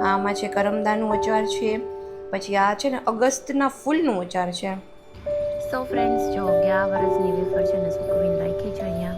આમાં છે કરમદાનું અચાર છે, પછી આ છે ને અગસ્તના ફૂલનું અચાર છે. સો ફ્રેન્ડ્સ, જો 11 વર્ષની વેફર છે ને સુકવીને રાખી છે અહીંયા.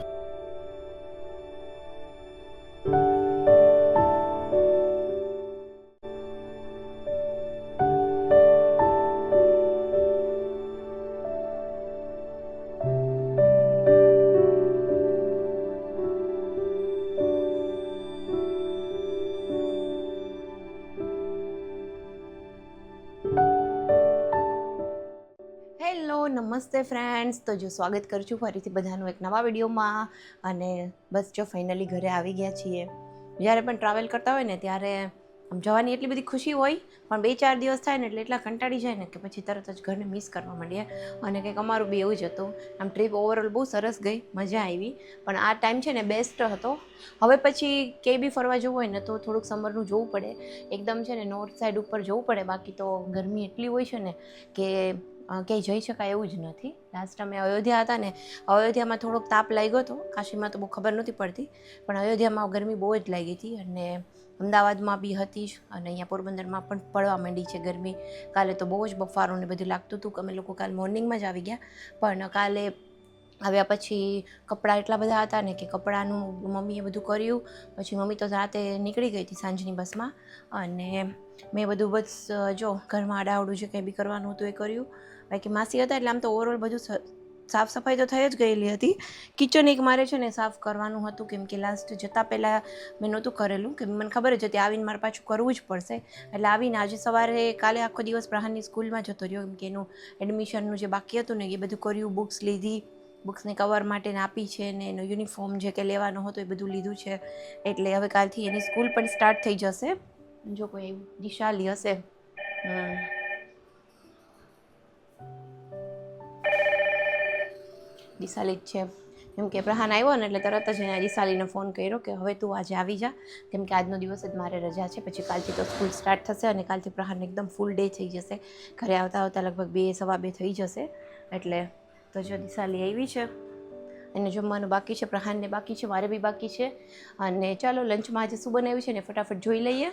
હેલો નમસ્તે ફ્રેન્ડ્સ, તો જો સ્વાગત કરું છું ફરીથી બધાનું એક નવા વિડીયોમાં. અને બસ જો ફાઇનલી ઘરે આવી ગયા છીએ. જ્યારે પણ ટ્રાવેલ કરતા હોય ને ત્યારે આમ જવાની એટલી બધી ખુશી હોય, પણ 2-4 દિવસ થાય ને એટલે એટલા કંટાળી જાય ને કે પછી તરત જ ઘરને મિસ કરવા માંડીએ. અને કંઈક અમારું બી એવું જ હતું. આમ ટ્રીપ ઓવરઓલ બહુ સરસ ગઈ, મજા આવી, પણ આ ટાઈમ છે ને બેસ્ટ હતો. હવે પછી ક્યાંય બી ફરવા જવું હોય ને તો થોડુંક સમરનું જોવું પડે, એકદમ છે ને નોર્થ સાઈડ ઉપર જવું પડે, બાકી તો ગરમી એટલી હોય છે ને કે ક્યાંય જઈ શકાય એવું જ નથી. લાસ્ટ અમે અયોધ્યા હતા ને, અયોધ્યામાં થોડોક તાપ લાગ્યો હતો, કાશીમાં તો બહુ ખબર નહોતી પડતી, પણ અયોધ્યામાં ગરમી બહુ જ લાગી હતી. અને અમદાવાદમાં બી હતી જ, અને અહીંયા પોરબંદરમાં પણ પડવા માંડી છે ગરમી. કાલે તો બહુ જ બફારો ને બધું લાગતું હતું કે અમે લોકો કાલે મોર્નિંગમાં જ આવી ગયા, પણ કાલે આવ્યા પછી કપડાં એટલા બધા હતા ને કે કપડાંનું મમ્મીએ બધું કર્યું. પછી મમ્મી તો રાતે નીકળી ગઈ હતી સાંજની બસમાં, અને મેં બધું બસ જો ઘરમાં આડાવડું જે કંઈ બી કરવાનું હતું એ કર્યું. બાકી માસી હતા એટલે આમ તો ઓવરઓલ બધું સાફ સફાઈ તો થઈ જ ગયેલી હતી. કિચન એક મારે છે ને સાફ કરવાનું હતું, કેમ કે લાસ્ટ જતાં પહેલાં મેં નહોતું કરેલું, કે મને ખબર જ હતી આવીને મારે પાછું કરવું જ પડશે. એટલે આવીને આજે સવારે કાલે આખો દિવસ પ્રહાનની સ્કૂલમાં જતો રહ્યો, કેમ કે એનું એડમિશનનું જે બાકી હતું ને એ બધું કર્યું, બુક્સ લીધી, બુક્સને કવર માટે આપી છે, ને એનો યુનિફોર્મ જે કે લેવાનો હતો એ બધું લીધું છે. એટલે હવે કાલથી એની સ્કૂલ પણ સ્ટાર્ટ થઈ જશે. જો કોઈ દિશાલી હશે, દિશાલી જ છે. કેમ કે પ્રહાન આવ્યો ને એટલે તરત જ એને દિશાલીને ફોન કર્યો કે હવે તું આજે આવી જા, કેમ કે આજનો દિવસ જ મારે રજા છે, પછી કાલથી તો સ્કૂલ સ્ટાર્ટ થશે અને કાલથી પ્રહાન એકદમ ફૂલ ડે થઈ જશે. ઘરે આવતા આવતા લગભગ 2-2:15 થઈ જશે. એટલે તો જો દિશાલી આવી છે, એને જમવાનું બાકી છે, પ્રહાનને બાકી છે, મારે બી બાકી છે. અને ચાલો લંચમાં આજે શું બનાવ્યું છે ને ફટાફટ જોઈ લઈએ.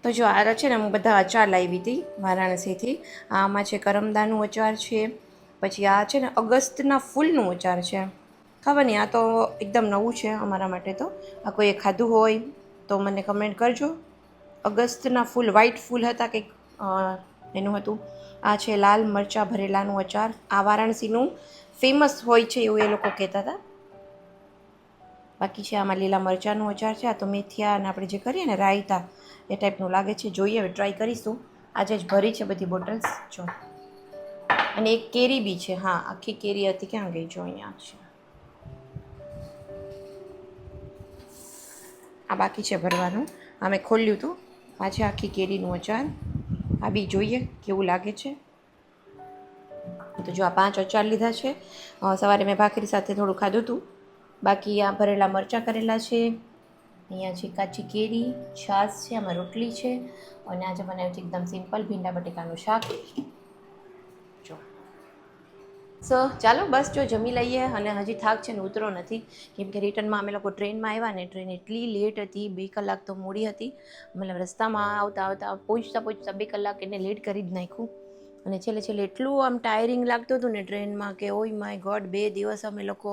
તો જો આ છે ને હું બધા અચાર લાવી હતી વારાણસીથી. આમાં છે કરમદાનું અચાર છે, પછી આ છે ને અગસ્તના ફૂલનું અચાર છે. ખબર નહીં, આ તો એકદમ નવું છે અમારા માટે. તો આ કોઈએ ખાધું હોય તો મને કમેન્ટ કરજો. અગસ્તના ફૂલ, વ્હાઈટ ફૂલ હતા કંઈક એનું હતું. આ છે લાલ મરચાં ભરેલાનું અચાર, આ વારાણસીનું ફેમસ હોય છે એવું એ લોકો કહેતા હતા. બાકી છે આમાં લીલા મરચાંનું અચાર છે. આ તો મેથિયા અને આપણે જે કરીએ ને રાયતા એ ટાઈપનું લાગે છે. જોઈએ, હવે ટ્રાય કરીશું. આજે જ ભરી છે બધી બોટલ્સ. જો, અને એક કેરી બી છે. હા, આખી કેરી હતી, ક્યાં ગઈ? જો અહીંયા છે. આ બાકી છે ભરવાનું. આ મેં ખોલ્યું હતું. આ છે આખી કેરીનું અચાર. આ બી જોઈએ કેવું લાગે છે. તો જો આ 5 અચાર લીધા છે. સવારે મેં ભાખરી સાથે થોડું ખાધું હતું. બાકી આ ભરેલા મરચાં કરેલા છે. અહીંયા છે કાચી કેરી, છાશ છે, આમાં રોટલી છે, અને આજે બનાવ્યું છે એકદમ સિમ્પલ ભીંડા બટેકાનું શાક. જો ચાલો બસ જો જમી લઈએ. અને હજી થાક છે ને ઉતરો નથી, કેમ કે રિટર્નમાં અમે લોકો ટ્રેનમાં આવ્યા ને ટ્રેન એટલી લેટ હતી, 2 કલાક તો મોડી હતી. મતલબ રસ્તામાં આવતા આવતા પહોંચતા 2 કલાક એને લેટ કરી જ નાખ્યું. અને છેલ્લે એટલું આમ ટાયરિંગ લાગતું હતું ને ટ્રેનમાં કે ઓય માય ગોડ, 2 દિવસ અમે લોકો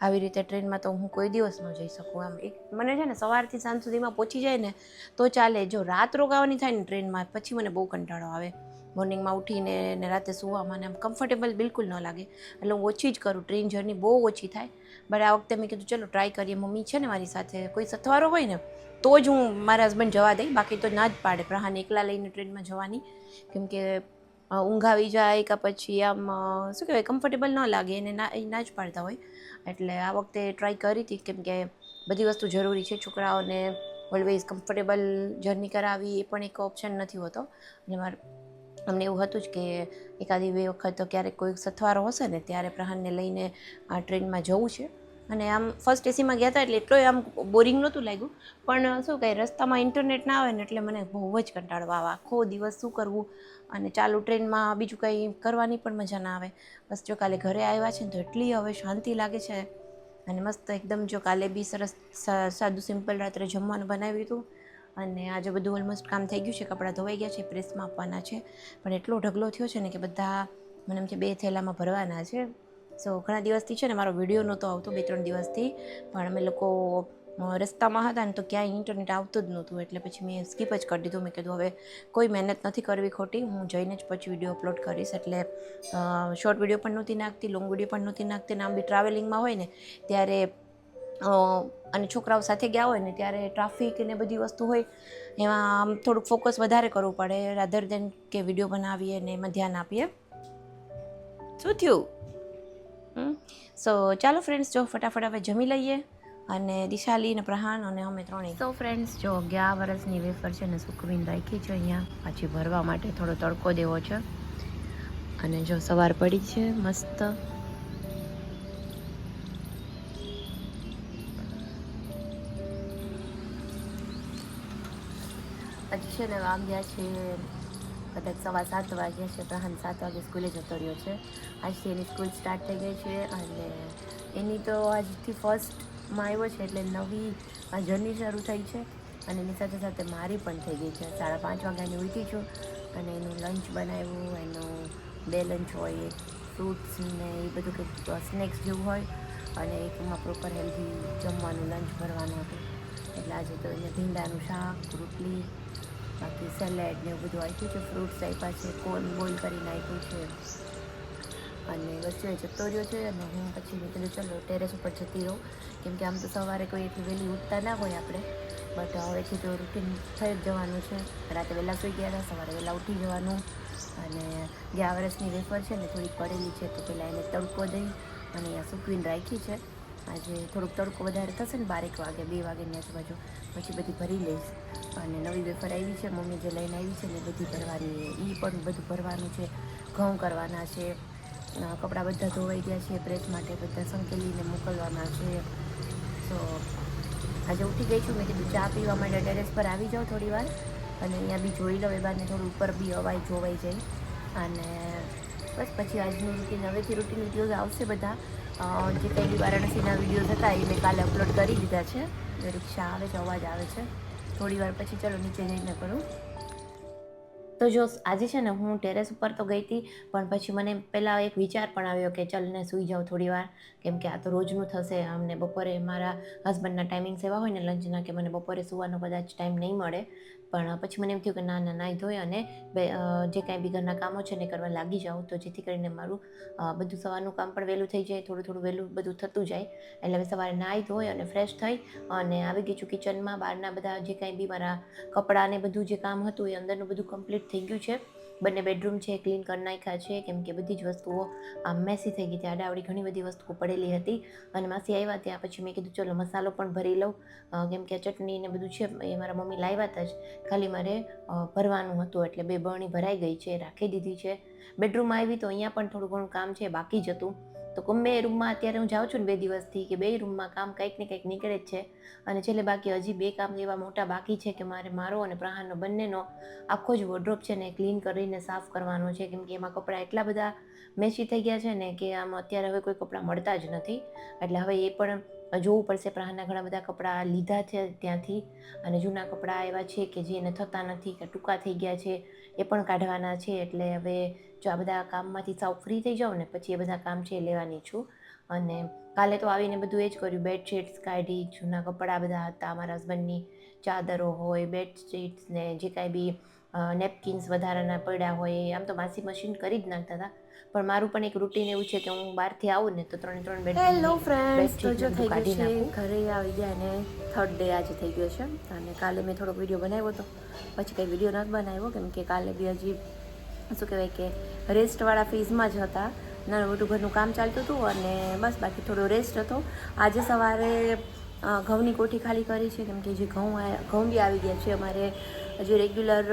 આવી રીતે ટ્રેનમાં તો હું કોઈ દિવસ ન જઈ શકું. આમ મને છે ને સવારથી સાંજ સુધીમાં પહોંચી જાય ને તો ચાલે. જો રાત રોકાવાની થાય ને ટ્રેનમાં, પછી મને બહુ કંટાળો આવે. મોર્નિંગમાં ઉઠીને ને રાતે સુવામાં આમ કમ્ફર્ટેબલ બિલકુલ ન લાગે. એટલે હું ઓછી જ કરું, ટ્રેન જર્ની બહુ ઓછી થાય. બટ આ વખતે મેં કીધું ચલો ટ્રાય કરીએ. મમ્મી છે ને મારી સાથે, કોઈ સથવારો હોય ને તો જ હું મારા હસબન્ડ જવા દઈ, બાકી તો ના જ પાડે પ્રહાન એકલા લઈને ટ્રેનમાં જવાની. કેમ કે ઊંઘ આવી જાય કે પછી આમ શું કહેવાય, કમ્ફર્ટેબલ ન લાગે, એને ના જ પાડતા હોય. એટલે આ વખતે ટ્રાય કરી હતી, કેમ કે બધી વસ્તુ જરૂરી છે. છોકરાઓને ઓલવેઝ કમ્ફર્ટેબલ જર્ની કરાવી એ પણ એક ઓપ્શન નથી હોતો. અને અમને એવું હતું જ કે એકાદી 2 વખત તો ક્યારેક કોઈ સથવારો હશે ને ત્યારે પ્રહાનને લઈને આ ટ્રેનમાં જવું છે. અને આમ ફર્સ્ટ એસીમાં ગયા હતા એટલે એટલો આમ બોરિંગ નહોતું લાગ્યું, પણ શું કહે, રસ્તામાં ઇન્ટરનેટ ના આવે ને એટલે મને બહુ જ કંટાળો આવે. આખો દિવસ શું કરવું, અને ચાલુ ટ્રેનમાં બીજું કંઈ કરવાની પણ મજા ના આવે. બસ જો કાલે ઘરે આવ્યા છે ને તો એટલી હવે શાંતિ લાગે છે. અને મસ્ત એકદમ જો કાલે બી સરસ સાદું સિમ્પલ રાત્રે જમવાનું બનાવ્યું હતું. અને આજે બધું ઓલમોસ્ટ કામ થઈ ગયું છે, કપડાં ધોવાઈ ગયા છે, પ્રેસમાં આપવાના છે, પણ એટલો ઢગલો થયો છે ને કે બધા મને એમ છે 2 થેલામાં ભરવાના છે. સો ઘણા દિવસથી છે ને મારો વિડીયો નહોતો આવતો, 2-3 દિવસથી, પણ અમે લોકો રસ્તામાં હતા ને તો ક્યાંય ઇન્ટરનેટ આવતું જ નહોતું, એટલે પછી મેં સ્કીપ જ કરી દીધું. મેં કીધું હવે કોઈ મહેનત નથી કરવી ખોટી, હું જઈને જ પછી વિડીયો અપલોડ કરીશ. એટલે શોર્ટ વિડીયો પણ નહોતી નાખતી, લોંગ વિડીયો પણ નહોતી નાખતી, ને આમ બી ટ્રાવેલિંગમાં હોય ને ત્યારે અને છોકરાઓ સાથે ગયા હોય ને ત્યારે ટ્રાફિક ને બધી વસ્તુ હોય, એમાં આમ થોડુંક ફોકસ વધારે કરવું પડે રાધર દેન કે વિડીયો બનાવીએ ને એમાં ધ્યાન આપીએ. શું થયું? સો ચાલો ફ્રેન્ડ્સ, જો ફટાફટ હવે જમી લઈએ, અને દિશાલી ને પ્રહાન અને અમે ત્રણેય. તો ફ્રેન્ડ્સ જો 11 વર્ષની વેફર છે ને સૂકવીને રાખી છે અહીંયા પાછી ભરવા માટે, થોડો તડકો દેવો છે. અને જો સવાર પડી છે મસ્ત. હજી છે ને વાગ્યા છે કદાચ 7:15 વાગ્યા છે. પ્રહાન 7 વાગે સ્કૂલે જતો રહ્યો છે. આજથી એની સ્કૂલ સ્ટાર્ટ થઈ ગઈ છે, અને એની તો આજથી ફર્સ્ટમાં આવ્યો છે એટલે નવી જર્ની શરૂ થઈ છે. અને એની સાથે સાથે મારી પણ થઈ ગઈ છે. 5:30 વાગ્યાની ઉઠી છું, અને એનું લંચ બનાવ્યું. એનું 2 લંચ હોય, એક ફ્રૂટ્સ ને એ બધું કંઈક સ્નેક્સ જેવું હોય, અને એકમાં પ્રોપર હેલ્ધી જમવાનું લંચ ભરવાનું હતું. એટલે આજે તો એને ભીંડાનું શાક, રોટલી, બાકી સેલેડ ને એવું બધું આપ્યું છે, ફ્રૂટ્સ આપ્યા છે, કોર્ન બોઇલ કરીને આપ્યું છે, અને બસ જો જતો રહ્યો છે. અને હું પછી મેં કીધું ચલો ટેરેસ ઉપર જતી રહું, કેમ કે આમ તો સવારે કોઈ એટલી વહેલી ઉઠતા ના હોય આપણે, બટ હવેથી તો રૂટીન થઈ જ જવાનું છે. રાતે વહેલા સૂઈ ગયા હતા, સવારે વહેલા ઉઠી જવાનું. અને 11 વર્ષની વેફર છે ને થોડીક પડેલી છે, તો પહેલાં એને તડકો દઈ અને અહીંયા સૂકવીને રાખી છે. આજે થોડુંક તડકો વધારે થશે ને 12 વાગે, 2 વાગ્યાની આજુબાજુ, પછી બધી ભરી લઈશ. અને નવી વેફર આવી છે, મમ્મી જે લઈને આવી છે ને બધી ભરવાની, એ પણ બધું ભરવાનું છે. ઘઉં કરવાના છે, કપડાં બધા ધોવાઈ ગયા છે, પ્રેસ માટે બધા સંકેલીને મોકલવાના છે. તો આજે ઉઠી ગઈ છું, મેં કીધું ચા પીવા માટે ટેરેસ પર આવી જાઉં થોડી વાર, અને અહીંયા બી જોઈ લઉં, એ બારને થોડું ઉપર બી અવાય જોવાઈ જાય. અને બસ પછી આજનું રૂટીન, હવેથી રૂટીન વિડીયોઝ આવશે બધા. જે કંઈ બી વારાણસીના વિડીયોઝ હતા એ મેં કાલે અપલોડ કરી દીધા છે. રિક્ષા આવે છે, અવાજ આવે છે, થોડી વાર પછી ચલો નીચે જઈને કરું. તો જો આજે છે ને હું ટેરેસ ઉપર તો ગઈ હતી, પણ પછી મને પહેલાં એક વિચાર પણ આવ્યો કે ચાલ ને સૂઈ જાઉં થોડી વાર, કેમ કે આ તો રોજનું થશે. અમને બપોરે મારા હસબન્ડના ટાઈમિંગ્સ એવા હોય ને લંચના, કે મને બપોરે સૂવાનો કદાચ ટાઈમ નહીં મળે. પણ પછી મને એમ થયું કે ના નાહી ધોઈ અને જે કાંઈ બી ઘરના કામો છે ને કરવા લાગી જાઉં, તો જેથી કરીને મારું બધું સવારનું કામ પણ વહેલું થઈ જાય, થોડું થોડું વહેલું બધું થતું જાય. એટલે હવે સવારે નાહી ધોઈ અને ફ્રેશ થઈ અને આવી ગઈ છું કિચનમાં. બહારના બધા જે કાંઈ બી મારા કપડાં ને બધું જે કામ હતું એ અંદરનું બધું કમ્પ્લીટ થઈ ગયું છે. બંને બેડરૂમ છે ક્લીન કરી નાખ્યા છે, કેમ કે બધી જ વસ્તુઓ આમ મેસી થઈ ગઈ હતી, આડાવડી ઘણી બધી વસ્તુઓ પડેલી હતી. અને માસી આવ્યા ત્યાં પછી મેં કીધું ચલો મસાલો પણ ભરી લઉં, કેમ કે ચટણી ને બધું છે એ મારા મમ્મી લાવ્યા હતા જ, ખાલી મારે ભરવાનું હતું. એટલે 2 બરણી ભરાઈ ગઈ છે, રાખી દીધી છે. બેડરૂમમાં આવી તો અહીંયા પણ થોડું ઘણું કામ છે, બાકી જ હતું. તો ગમે એ રૂમમાં અત્યારે હું જાઉં છું ને 2 દિવસથી, કે 2 રૂમમાં કામ કંઈક ને કંઈક નીકળે જ છે. અને છેલ્લે બાકી હજી 2 કામ એવા મોટા બાકી છે કે મારો અને પ્રહારનો બંનેનો આખો જ વોર્ડરોબ છે ને ક્લીન કરીને સાફ કરવાનો છે, કેમ કે એમાં કપડાં એટલા બધા મેસી થઈ ગયા છે ને કે આમ અત્યારે હવે કોઈ કપડાં મળતા જ નથી. એટલે હવે એ પણ જોવું પડશે. પ્રહારના ઘણા બધા કપડાં લીધા છે ત્યાંથી, અને જૂના કપડાં એવા છે કે જે એને થતા નથી, કે ટૂંકા થઈ ગયા છે, એ પણ કાઢવાના છે. એટલે હવે જો આ બધા કામમાંથી સાવ ફ્રી થઈ જાઉં ને પછી એ બધા કામ છે એ લેવાની છું. અને કાલે તો આવીને બધું એ જ કર્યું, બેડશીટ્સ કાઢી, જૂના કપડાં બધા હતા મારા હસબન્ડની, ચાદરો હોય, બેડશીટ્સ ને જે કાંઈ બી નેપકિન્સ વધારાના પડ્યા હોય, આમ તો માસી મશીન કરી જ નાખતા હતા. પણ મારું પણ એક રૂટીન એવું છે કે હું બહારથી આવું ને તો 3 બેડશીટ હેલો ફ્રેન્ડ્સ, તો જો થઈ કાઢી ગયું નાખું. છે, ઘરે આવી ગયા અને 3rd ડે આજે થઈ ગયો છે. અને કાલે મેં થોડોક વિડીયો બનાવ્યો હતો, પછી કંઈ વિડીયો નથી બનાવ્યો, કેમ કે કાલે બી હજી શું કહેવાય કે રેસ્ટવાળા ફેઝમાં જ હતા. નાનું મોટું ઘરનું કામ ચાલતું હતું, અને બસ બાકી થોડો રેસ્ટ હતો. આજે સવારે ઘઉંની કોઠી ખાલી કરી છે, કેમ કે જે ઘઉં બી આવી ગયા છે. અમારે જે રેગ્યુલર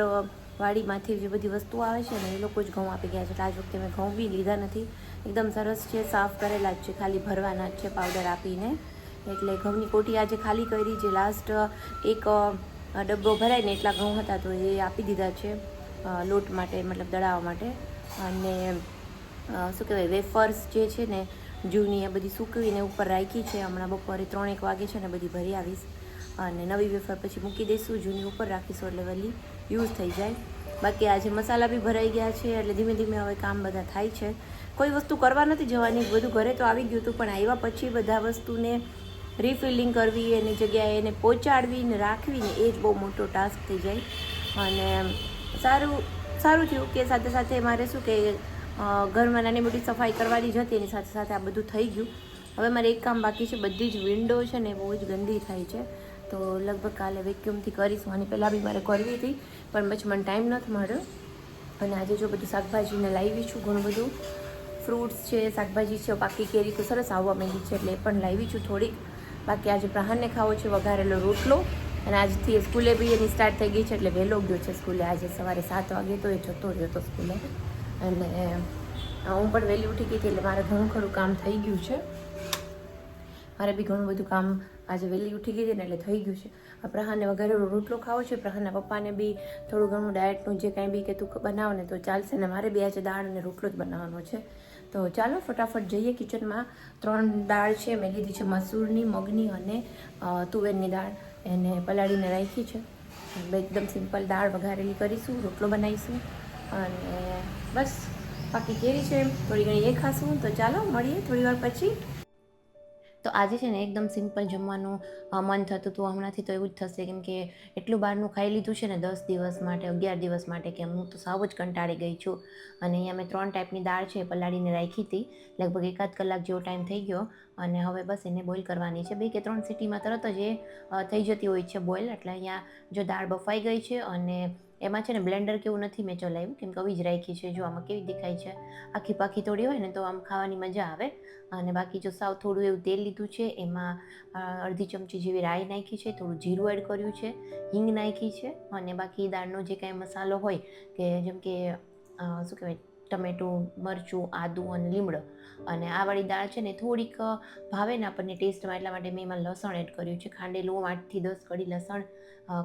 વાડીમાંથી જે બધી વસ્તુઓ આવે છે ને એ લોકો જ ઘઉં આપી ગયા છે. આજ વખતે મેં ઘઉં બી લીધા નથી, એકદમ સરસ છે, સાફ કરેલા જ છે, ખાલી ભરવાના જ છે પાવડર આપીને. એટલે ઘઉંની કોઠી આજે ખાલી કરી. જે લાસ્ટ એક ડબ્બો ભરાય ને એટલા ઘઉં હતા તો એ આપી દીધા છે લોટ માટે, મતલબ દળાવવા માટે. અને શું કહેવાય વેફર્સ જે છે ને જૂની એ બધી સૂકવીને ઉપર રાખી છે. હમણાં બપોરે 3-1 વાગે છે ને બધી ભરી આવીશ. અને નવી વેફર પછી મૂકી દઈશું, જૂની ઉપર રાખીશું એટલે વહેલી યુઝ થઈ જાય. બાકી આજે મસાલા બી ભરાઈ ગયા છે એટલે ધીમે ધીમે હવે કામ બધા થાય છે. કોઈ વસ્તુ કરવા નથી જવાની, બધું ઘરે તો આવી ગયું હતું, પણ આવ્યા પછી બધા વસ્તુને રિફિલિંગ કરવી, એની જગ્યાએ એને પહોંચાડવી ને રાખવી ને એ જ બહુ મોટો ટાસ્ક થઈ જાય. અને સારું થયું કે સાથે સાથે મારે શું કે ઘરમાં નાની મોટી સફાઈ કરવાની જ હતી, એની સાથે સાથે આ બધું થઈ ગયું. હવે મારે એક કામ બાકી છે, બધી જ વિન્ડો છે ને બહુ જ ગંદી થાય છે, તો લગભગ કાલે વેક્યુમથી કરીશું. આની પહેલાં બી મારે કરવી હતી પણ પછી મને ટાઈમ નથી મળ્યો. અને આજે જો બધું શાકભાજીને લાવી છું, ઘણું બધું ફ્રૂટ્સ છે, શાકભાજી છે, પાકી કેરી તો સરસ આવવા માંડી છે એટલે એ પણ લાવી છું થોડીક. બાકી આજે પ્રહારને ખાવો છે વઘારેલો રોટલો, અને આજથી સ્કૂલે બી એની સ્ટાર્ટ થઈ ગઈ છે એટલે વહેલો ગયો છે સ્કૂલે. આજે સવારે 7 વાગે તો એ જતો રહ્યો હતો સ્કૂલે, અને હું પણ વહેલી ઉઠી ગઈ હતી એટલે મારે ઘણું ખરું કામ થઈ ગયું છે. મારે બી ઘણું બધું કામ આજે વહેલી ઉઠી ગઈ હતી ને એટલે થઈ ગયું છે. પ્રહારને વઘારેલો રોટલો ખાવો છે, પ્રહારના પપ્પાને બી થોડું ઘણું ડાયટનું જે કાંઈ બી કે તું બનાવો ને તો ચાલશે, ને મારે બી આજે દાળ અને રોટલો જ બનાવવાનો છે. તો ચાલો ફટાફટ જઈએ કિચનમાં. 3 દાળ છે મેં લીધી છે, મસૂરની, મગની અને તુવેરની દાળ, એને પલાળીને રાખી છે. એકદમ સિમ્પલ દાળ વઘારેલી કરીશું, રોટલો બનાવીશું અને બસ. બાકી કેરી છે થોડી ઘણી એ ખાશું. તો ચાલો મળીએ થોડી વાર પછી. તો આજે છે ને એકદમ સિમ્પલ જમવાનું મન થતું હતું. હમણાંથી તો એવું જ થશે, કેમ કે એટલું બહારનું ખાઈ લીધું છે ને 10 દિવસ માટે, 11 દિવસ માટે, કે હું તો સાવ જ કંટાળી ગઈ છું. અને અહીંયા મેં 3 ટાઈપની દાળ છે પલાળીને રાખી હતી, લગભગ 1 કલાક જેવો ટાઈમ થઈ ગયો. અને હવે બસ એને બોઇલ કરવાની છે. 2 કે 3 સીટીમાં તરત જ એ થઈ જતી હોય છે બોઇલ. એટલે અહીંયા જો દાળ બફાઈ ગઈ છે, અને એમાં છે ને બ્લેન્ડર કેવું નથી મેં ચલાવ્યું, કેમ કે આવી જ રાખી છે. જો આમાં કેવી દેખાય છે, આખી પાખી થોડી હોય ને તો આમ ખાવાની મજા આવે. અને બાકી જો સાવ થોડું એવું તેલ લીધું છે, એમાં અડધી ચમચી જેવી રાઈ નાખી છે, થોડું જીરું એડ કર્યું છે, હિંગ નાખી છે, અને બાકી દાળનો જે કાંઈ મસાલો હોય, કે જેમ કે શું કહેવાય, ટમેટું, મરચું, આદું અને લીમડો. અને આ વાળી દાળ છે ને થોડીક ભાવે ને આપણને ટેસ્ટમાં, એટલા માટે મેં એમાં લસણ એડ કર્યું છે. ખાંડેલું 8 થી 10 કડી લસણ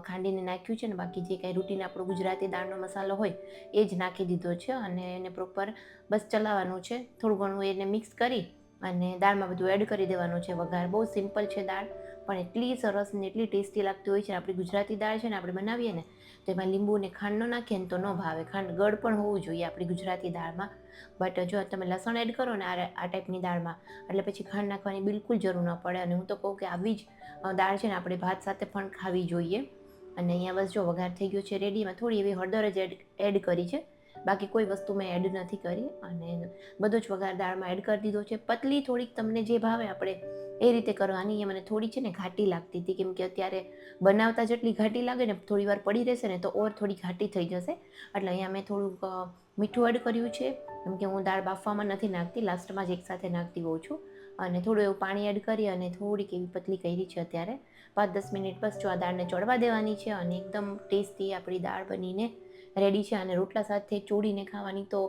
ખાંડીને નાખ્યું છે, ને બાકી જે કાંઈ રૂટીન આપણો ગુજરાતી દાળનો મસાલો હોય એ જ નાખી દીધો છે. અને એને પ્રોપર બસ ચલાવવાનું છે. થોડું ઘણું એને મિક્સ કરી અને દાળમાં બધું એડ કરી દેવાનું છે. વઘાર બહુ સિમ્પલ છે દાળ, પણ એટલી સરસ ને એટલી ટેસ્ટી લાગતી હોય છે. આપણી ગુજરાતી દાળ છે ને આપણે બનાવીએ ને તો એમાં લીંબુ ને ખાંડ ન નાખીએ ને તો ન ભાવે. ગળ પણ હોવું જોઈએ આપણી ગુજરાતી દાળમાં. બટ જો તમે લસણ એડ કરો ને આ ટાઈપની દાળમાં, એટલે પછી ખાંડ નાખવાની બિલકુલ જરૂર ન પડે. અને હું તો કહું કે આવી જ દાળ છે ને આપણે ભાત સાથે પણ ખાવી જોઈએ. અને અહીંયા બસ જો વઘાર થઈ ગયો છે રેડી. એમાં થોડી એવી હળદર જ એડ કરી છે, બાકી કોઈ વસ્તુ મેં એડ નથી કરી. અને બધો જ વઘાર દાળમાં એડ કરી દીધો છે. પતલી થોડીક તમને જે ભાવે આપણે એ રીતે કરવાની. એ મને થોડી છે ને ઘાટી લાગતી હતી, કેમ કે અત્યારે બનાવતા જેટલી ઘાટી લાગે ને, થોડી વાર પડી રહેશે ને તો ઓર થોડી ઘાટી થઈ જશે. એટલે અહીંયા મેં થોડુંક મીઠું એડ કર્યું છે, કેમ કે હું દાળ બાફવામાં નથી નાખતી, લાસ્ટમાં જ એકસાથે નાખતી હોઉં છું. અને થોડું એવું પાણી એડ કરી અને થોડીક એવી પતલી કરી છે અત્યારે. 5-10 મિનિટ બસ જો આ દાળને ચડવા દેવાની છે, અને એકદમ ટેસ્ટી આપણી દાળ બનીને રેડી છે. અને રોટલા સાથે ચોળીને ખાવાની તો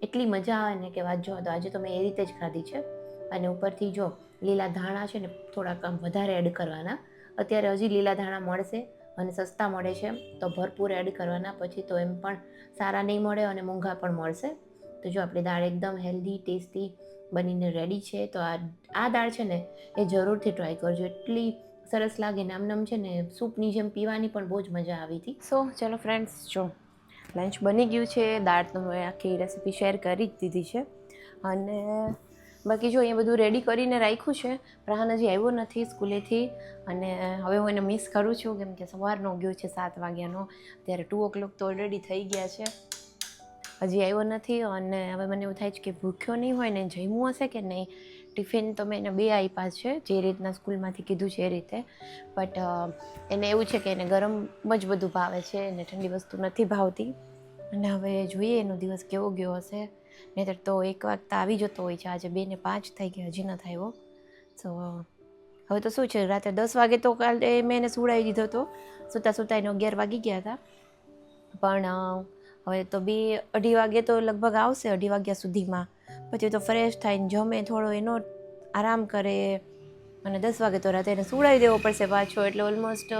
એટલી મજા આવે ને કે વાત જવા દો. આજે તો મેં એ રીતે જ ખાધી છે. અને ઉપરથી જો લીલા ધાણા છે ને થોડાક આમ વધારે એડ કરવાના. અત્યારે હજી લીલા ધાણા મળશે અને સસ્તા મળે છે, તો ભરપૂર એડ કરવાના. પછી તો એમ પણ સારા નહીં મળે અને મોંઘા પણ મળશે. તો જો આપણી દાળ એકદમ હેલ્ધી ટેસ્ટી બનીને રેડી છે. તો આ દાળ છે ને એ જરૂરથી ટ્રાય કરજો, એટલી સરસ લાગે. નામ છે ને સૂપની જેમ પીવાની પણ બહુ જ મજા આવી હતી. સો ચલો ફ્રેન્ડ્સ, જો લંચ બની ગયું છે. દાળ તો મેં આખી રેસીપી શેર કરી જ દીધી છે. અને બાકી જો અહીંયા બધું રેડી કરીને રાખ્યું છે. પ્રહાન હજી આવ્યો નથી સ્કૂલેથી, અને હવે હું એને મિસ કરું છું, કેમ કે સવારનો ગયો છે 7 વાગ્યાનો. ત્યારે 2 o'clock તો ઓલરેડી થઈ ગયા છે, હજી આવ્યો નથી. અને હવે મને એવું થાય છે કે ભૂખ્યો નહીં હોય ને, જમ્યું હશે કે નહીં. ટિફિન તો મેં એને 2 આપ્યા છે, જે રીતના સ્કૂલમાંથી કીધું છે એ રીતે. બટ એને એવું છે કે એને ગરમ જ બધું ભાવે છે, એને ઠંડી વસ્તુ નથી ભાવતી. અને હવે જોઈએ એનો દિવસ કેવો ગયો હશે. નહીંતર તો 1 વાગતા આવી જતો હોય છે. આજે 2 ને 5 થઈ ગયા, હજી નથી આવ્યો. સો હવે તો શું છે, રાતે 10 વાગે તો કાલે મેં એને સુવડાવી દીધો હતો. સૂતા એને 11 વાગી ગયા હતા. પણ હવે તો 2-2:30 વાગે તો લગભગ આવશે, 2:30 વાગ્યા સુધીમાં. પછી તો ફ્રેશ થઈને જમે, થોડો એનો આરામ કરે, અને 10 વાગે તો રાતે એને સુવડાવી દેવો પડશે પાછો. એટલે ઓલમોસ્ટ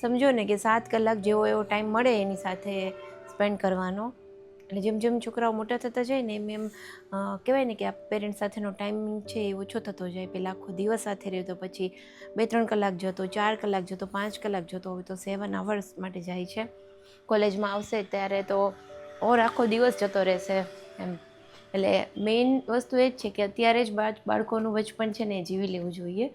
સમજો ને કે 7 કલાક જેવો એવો ટાઈમ મળે એની સાથે સ્પેન્ડ કરવાનો. એટલે જેમ જેમ છોકરાઓ મોટા થતા જાય ને એમ એમ કહેવાય ને કે આ પેરેન્ટ્સ સાથેનો ટાઈમિંગ છે એ ઓછો થતો જાય. પહેલાં આખો દિવસ સાથે રહ્યો તો પછી 2-3 કલાક જતો, 4 કલાક જતો, 5 કલાક જતો, હવે તો 7 અવર્સ માટે જાય છે. કોલેજમાં આવશે ત્યારે તો ઓર આખો દિવસ જતો રહેશે એમ. એટલે મેઇન વસ્તુ એ જ છે કે અત્યારે જ બાળકોનું બચપન છે ને એ જીવી લેવું જોઈએ.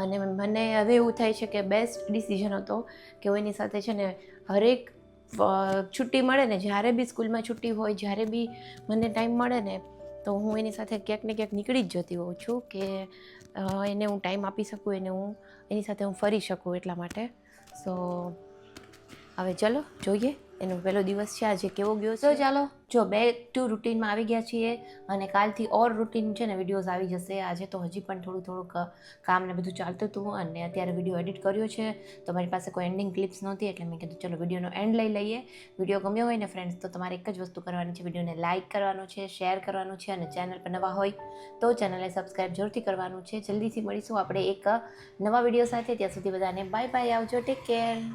અને મને હવે એવું થાય છે કે બેસ્ટ ડિસિઝન હતો કે હું એની સાથે છે ને હરેક છુટ્ટી મળે ને, જ્યારે બી સ્કૂલમાં છુટ્ટી હોય, જ્યારે બી મને ટાઈમ મળે ને તો હું એની સાથે ક્યાંક ને ક્યાંક નીકળી જ જતી હોઉં છું કે એને હું ટાઈમ આપી શકું, એની સાથે હું ફરી શકું એટલા માટે. સો હવે ચલો જોઈએ એનો પહેલો દિવસ છે આજે કેવો ગયો. તો ચાલો જો બેક ટુ રૂટીનમાં આવી ગયા છીએ અને કાલથી ઓર રૂટીન છે ને વિડીયોઝ આવી જશે. આજે તો હજી પણ થોડુંક કામ ને બધું ચાલતું હતું અને અત્યારે વિડીયો એડિટ કર્યો છે તો મારી પાસે કોઈ એન્ડિંગ ક્લિપ્સ નહોતી એટલે મેં કીધું ચલો વિડીયોનો એન્ડ લઈ લઈએ. વિડીયો ગમ્યો હોય ને ફ્રેન્ડ્સ તો તમારે એક જ વસ્તુ કરવાની છે, વિડીયોને લાઇક કરવાનું છે, શેર કરવાનું છે અને ચેનલ પર નવા હોય તો ચેનલને સબસ્ક્રાઈબ જરૂરથી કરવાનું છે. જલ્દીથી મળીશું આપણે એક નવા વિડીયો સાથે. ત્યાં સુધી બધાને બાય બાય, આવજો, ટેક કેર.